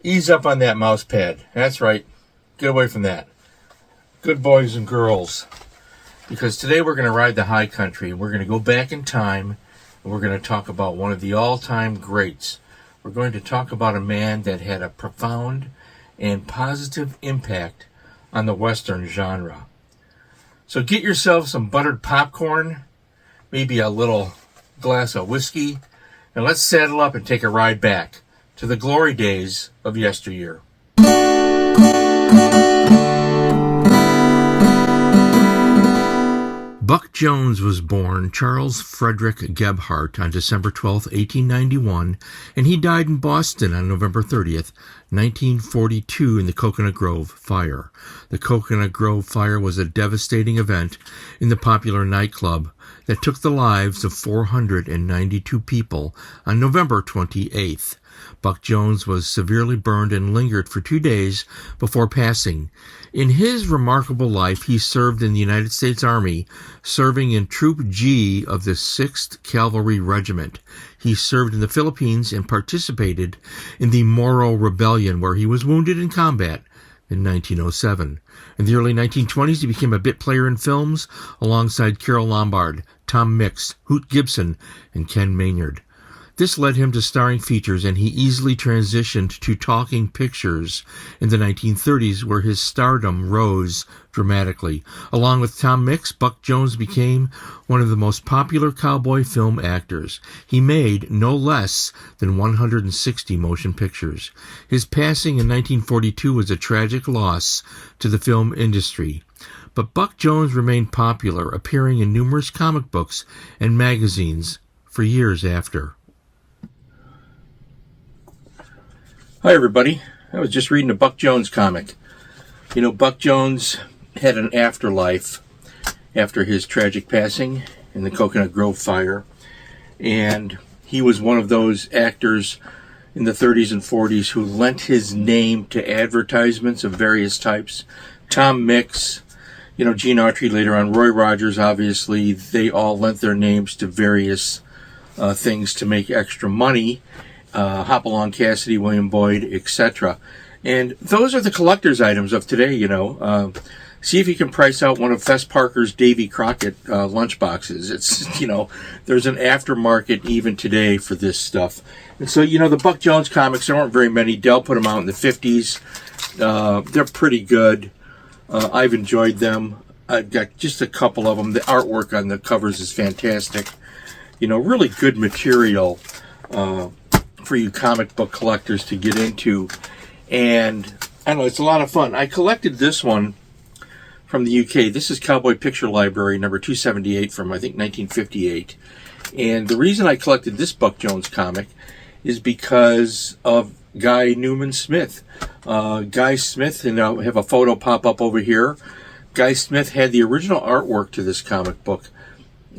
Ease up on that mouse pad. That's right. Get away from that. Good boys and girls. Because today we're going to ride the high country. We're going to go back in time, and we're going to talk about one of the all-time greats. We're going to talk about a man that had a profound and positive impact on the Western genre. So get yourself some buttered popcorn, maybe a little glass of whiskey, and let's saddle up and take a ride back to the glory days of yesteryear. Buck Jones was born Charles Frederick Gebhardt on December 12, 1891, and he died in Boston on November 30th, 1942 in the Coconut Grove Fire. The Coconut Grove Fire was a devastating event in the popular nightclub that took the lives of 492 people on November 28th. Buck Jones was severely burned and lingered for 2 days before passing. In his remarkable life, he served in the United States Army, serving in Troop G of the 6th Cavalry Regiment. He served in the Philippines and participated in the Moro Rebellion, where he was wounded in combat in 1907. In the early 1920s, he became a bit player in films alongside Carole Lombard, Tom Mix, Hoot Gibson, and Ken Maynard. This led him to starring features, and he easily transitioned to talking pictures in the 1930s, where his stardom rose dramatically. Along with Tom Mix, Buck Jones became one of the most popular cowboy film actors. He made no less than 160 motion pictures. His passing in 1942 was a tragic loss to the film industry. But Buck Jones remained popular, appearing in numerous comic books and magazines for years after. Hi, everybody. I was just reading a Buck Jones comic. You know, Buck Jones had an afterlife after his tragic passing in the Coconut Grove Fire. And he was one of those actors in the 30s and 40s who lent his name to advertisements of various types. Tom Mix, you know, Gene Autry later on, Roy Rogers, obviously, they all lent their names to various things to make extra money. Hopalong Cassidy, William Boyd, etc. And those are the collector's items of today, you know. See if you can price out one of Fess Parker's Davy Crockett lunchboxes. It's, you know, there's an aftermarket even today for this stuff. And so, you know, the Buck Jones comics, there weren't very many. Dell put them out in the 50s. They're pretty good. I've enjoyed them. I've got just a couple of them. The artwork on the covers is fantastic. You know, really good material for you comic book collectors to get into. And I don't know, it's a lot of fun. I collected this one from the UK. This is Cowboy Picture Library number 278 from, I think, 1958. And the reason I collected this Buck Jones comic is because of Guy Newman Smith. Guy Smith, and I'll have a photo pop up over here. Guy Smith had the original artwork to this comic book.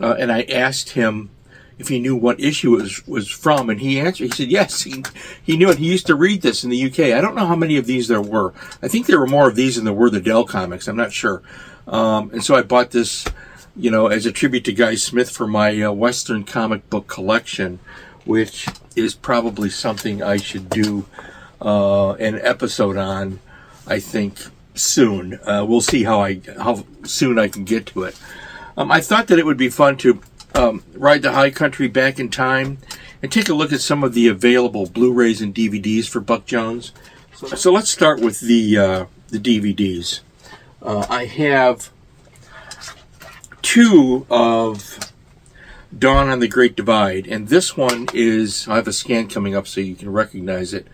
And I asked him if he knew what issue it was from, and he answered. He said yes, he knew it. He used to read this in the UK. I don't know how many of these there were. I think there were more of these than there were the Dell comics. I'm not sure. And so I bought this, you know, as a tribute to Guy Smith for my Western comic book collection, which is probably something I should do an episode on, I think, soon. We'll see how soon I can get to it. I thought that it would be fun to ride the high country back in time and take a look at some of the available Blu-rays and DVDs for Buck Jones. So let's start with the DVDs. I have two of Dawn on the Great Divide, and this one is, I have a scan coming up so you can recognize it.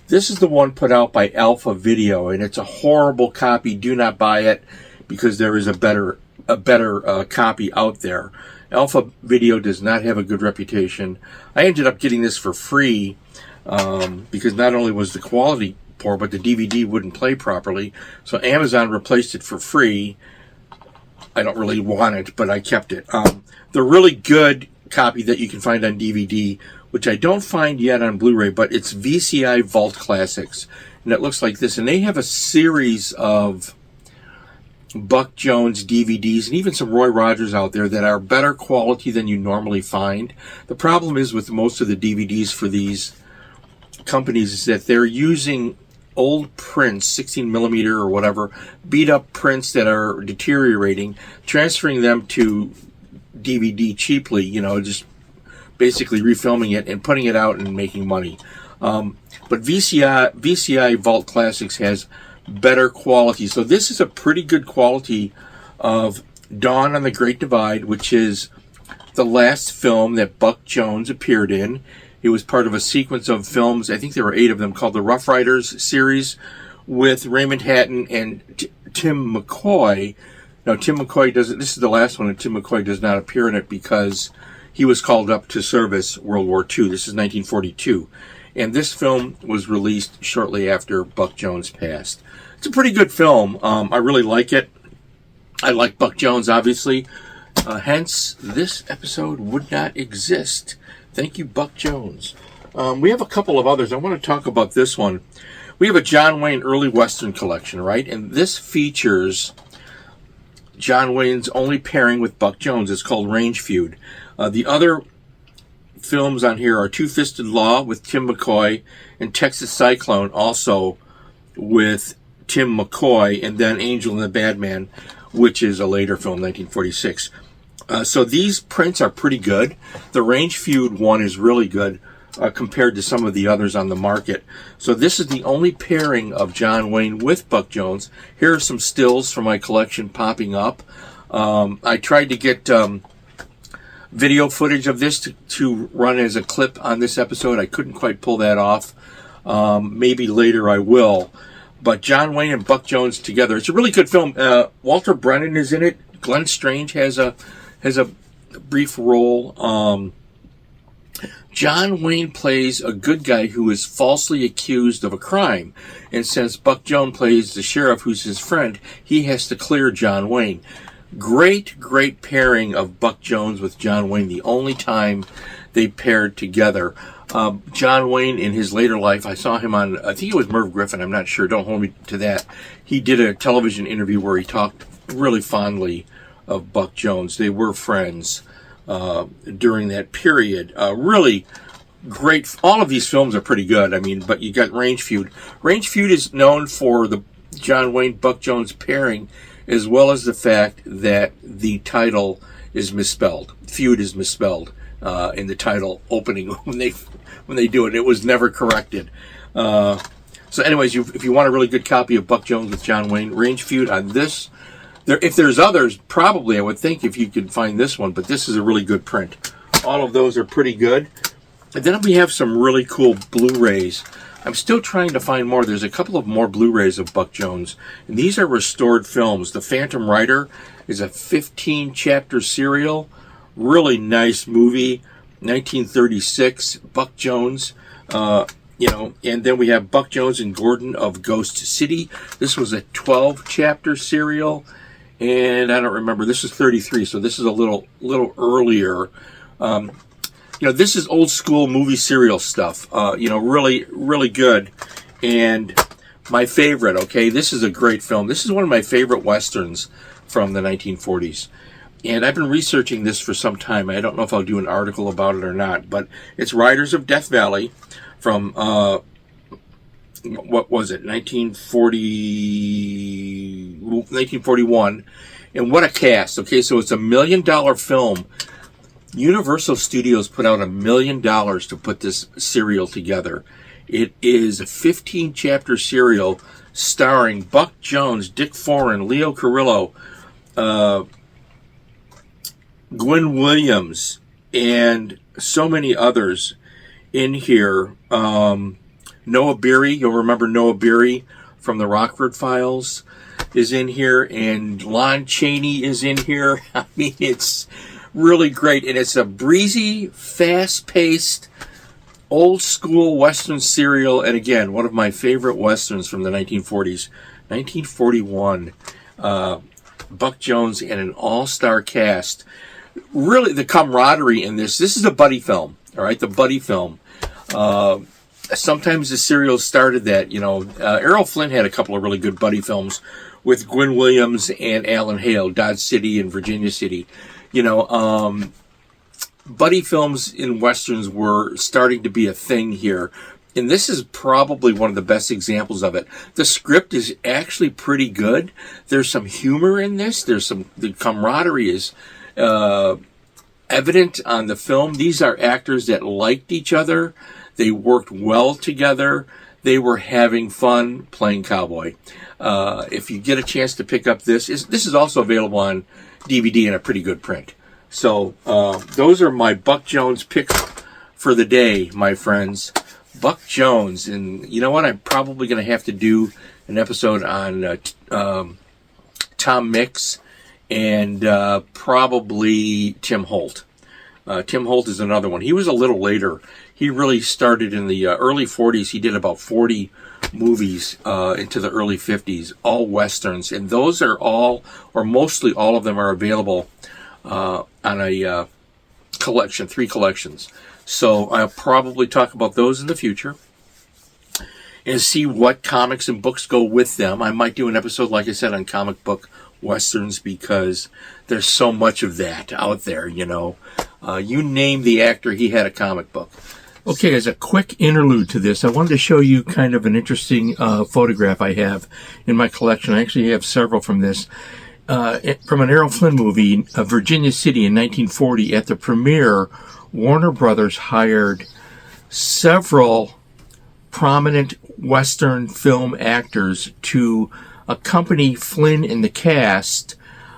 This is the one put out by Alpha Video, and it's a horrible copy. Do not buy it because there is a better copy out there. Alpha Video does not have a good reputation. I ended up getting this for free because not only was the quality poor, but the DVD wouldn't play properly. So Amazon replaced it for free. I don't really want it, but I kept it. The really good copy that you can find on DVD, which I don't find yet on Blu-ray, but it's VCI Vault Classics. And it looks like this. And they have a series of Buck Jones DVDs and even some Roy Rogers out there that are better quality than you normally find. The problem is with most of the DVDs for these companies is that they're using old prints, 16 millimeter or whatever, beat up prints that are deteriorating, transferring them to DVD cheaply, just basically refilming it and putting it out and making money. But VCI Vault Classics has better quality. So this is a pretty good quality of Dawn on the Great Divide, which is the last film that Buck Jones appeared in. It was part of a sequence of films, I think there were 8 of them, called the Rough Riders series, with Raymond Hatton and Tim McCoy. Now, Tim McCoy doesn't, this is the last one, and Tim McCoy does not appear in it because he was called up to service World War II. This is 1942. And this film was released shortly after Buck Jones passed. It's a pretty good film. I really like it. I like Buck Jones, obviously. Hence, this episode would not exist. Thank you, Buck Jones. We have a couple of others. I want to talk about this one. We have a John Wayne early Western collection, right? And this features John Wayne's only pairing with Buck Jones. It's called Range Feud. The other films on here are Two-Fisted Law with Tim McCoy and Texas Cyclone, also with Tim McCoy, and then Angel and the Bad Man, which is a later film, 1946. So these prints are pretty good. The Range Feud one is really good compared to some of the others on the market. So this is the only pairing of John Wayne with Buck Jones. Here are some stills from my collection popping up. I tried to get video footage of this to run as a clip on this episode. I couldn't quite pull that off. Maybe later I will. But John Wayne and Buck Jones together. It's a really good film. Walter Brennan is in it. Glenn Strange has a brief role. John Wayne plays a good guy who is falsely accused of a crime. And since Buck Jones plays the sheriff who's his friend, he has to clear John Wayne. Great pairing of Buck Jones with John Wayne. The only time they paired together. John Wayne, in his later life, I saw him on, I think it was Merv Griffin, I'm not sure, don't hold me to that. He did a television interview where he talked really fondly of Buck Jones. They were friends during that period. Really great. All of these films are pretty good. I mean, but you got Range Feud. Range Feud is known for the John Wayne Buck Jones pairing, as well as the fact that the title is misspelled. Feud is misspelled in the title opening when they do it. It was never corrected. So anyways, if you want a really good copy of Buck Jones with John Wayne, Range Feud on this. If there's others, probably I would think if you could find this one, but this is a really good print. All of those are pretty good. And then we have some really cool Blu-rays. I'm still trying to find more. There's a couple of more Blu-rays of Buck Jones, and these are restored films. The Phantom Rider is a 15-chapter serial. Really nice movie, 1936, Buck Jones. And then we have Buck Jones and Gordon of Ghost City. This was a 12-chapter serial. And I don't remember. This is 33, so this is a little earlier. This is old school movie serial stuff. Really, really good. And my favorite, okay, this is a great film. This is one of my favorite Westerns from the 1940s. And I've been researching this for some time. I don't know if I'll do an article about it or not. But it's Riders of Death Valley from, what was it, 1941. And what a cast. Okay, so it's $1 million film. Universal Studios put out $1 million to put this serial together. It is a 15-chapter serial starring Buck Jones, Dick Foran, Leo Carrillo, Gwen Williams, and so many others in here. Noah Beery, you'll remember Noah Beery from the Rockford Files is in here, and Lon Chaney is in here. I mean, it's really great, and it's a breezy, fast-paced, old-school Western serial, and again, one of my favorite Westerns from the 1940s. 1941, Buck Jones and an all-star cast. Really, the camaraderie in this is a buddy film, all right, the buddy film. Sometimes the serials started that, Errol Flynn had a couple of really good buddy films with Gwen Williams and Alan Hale, Dodge City and Virginia City. Buddy films in Westerns were starting to be a thing here. And this is probably one of the best examples of it. The script is actually pretty good. There's some humor in this. The camaraderie is evident on the film. These are actors that liked each other. They worked well together. They were having fun playing cowboy. If you get a chance to pick up this is also available on DVD in a pretty good print. So those are my Buck Jones picks for the day, my friends. Buck Jones. And you know what? I'm probably going to have to do an episode on Tom Mix and probably Tim Holt. Tim Holt is another one. He was a little later. He really started in the early 40s. He did about 40 movies into the early 50s, all Westerns. And those are all, or mostly all of them, are available on a collection, 3 collections. So I'll probably talk about those in the future and see what comics and books go with them. I might do an episode, like I said, on comic book Westerns, because there's so much of that out there, you know. You name the actor, he had a comic book. Okay, as a quick interlude to this, I wanted to show you kind of an interesting photograph I have in my collection. I actually have several from this. From an Errol Flynn movie, Virginia City in 1940. At the premiere, Warner Brothers hired several prominent Western film actors to accompany Flynn and the cast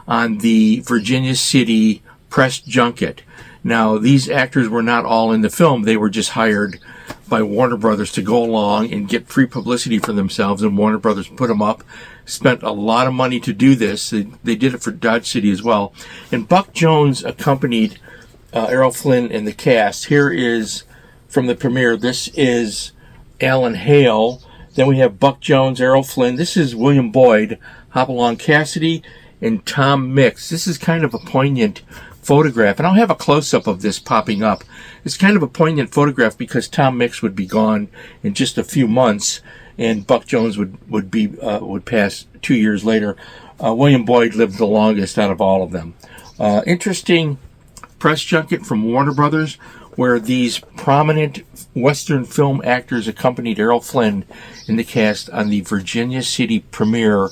on the Virginia City press junket. Now, these actors were not all in the film. They were just hired by Warner Brothers to go along and get free publicity for themselves, and Warner Brothers put them up, spent a lot of money to do this. They did it for Dodge City as well. And Buck Jones accompanied Errol Flynn and the cast. Here is from the premiere. This is Alan Hale. Then we have Buck Jones, Errol Flynn. This is William Boyd, Hopalong Cassidy, and Tom Mix. This is kind of a poignant photograph, and I'll have a close-up of this popping up. It's kind of a poignant photograph because Tom Mix would be gone in just a few months, and Buck Jones would pass 2 years later. William Boyd lived the longest out of all of them. Interesting press junket from Warner Brothers, where these prominent Western film actors accompanied Errol Flynn in the cast on the Virginia City premiere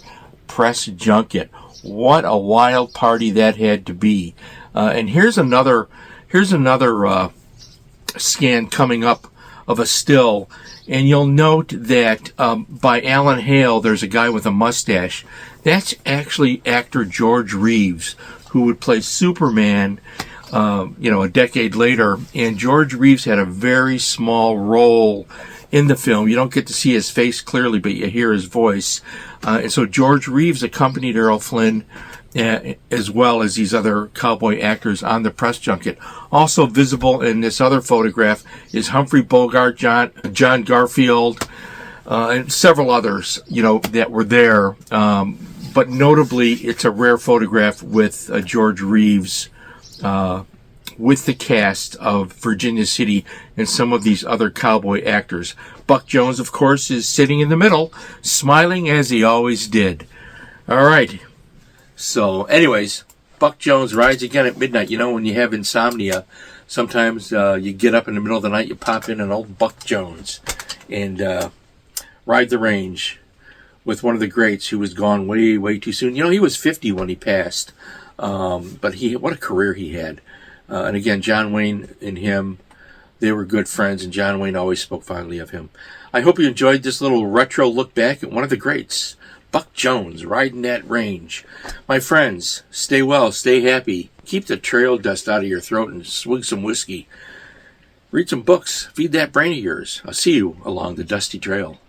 press junket. What a wild party that had to be. And here's another scan coming up of a still, and you'll note that by Alan Hale, there's a guy with a mustache. That's actually actor George Reeves, who would play Superman a decade later. And George Reeves had a very small role in the film. You don't get to see his face clearly, but you hear his voice. And so George Reeves accompanied Errol Flynn as well as these other cowboy actors on the press junket. Also visible in this other photograph is Humphrey Bogart, John Garfield, and several others, that were there. But notably, it's a rare photograph with George Reeves with the cast of Virginia City and some of these other cowboy actors. Buck Jones, of course, is sitting in the middle, smiling as he always did. All right. So, anyways, Buck Jones rides again at midnight. When you have insomnia, sometimes you get up in the middle of the night, you pop in an old Buck Jones and ride the range with one of the greats who was gone way, way too soon. He was 50 when he passed, but what a career he had. And again, John Wayne and him, they were good friends, and John Wayne always spoke fondly of him. I hope you enjoyed this little retro look back at one of the greats, Buck Jones, riding that range. My friends, stay well, stay happy, keep the trail dust out of your throat, and swig some whiskey. Read some books, feed that brain of yours. I'll see you along the dusty trail.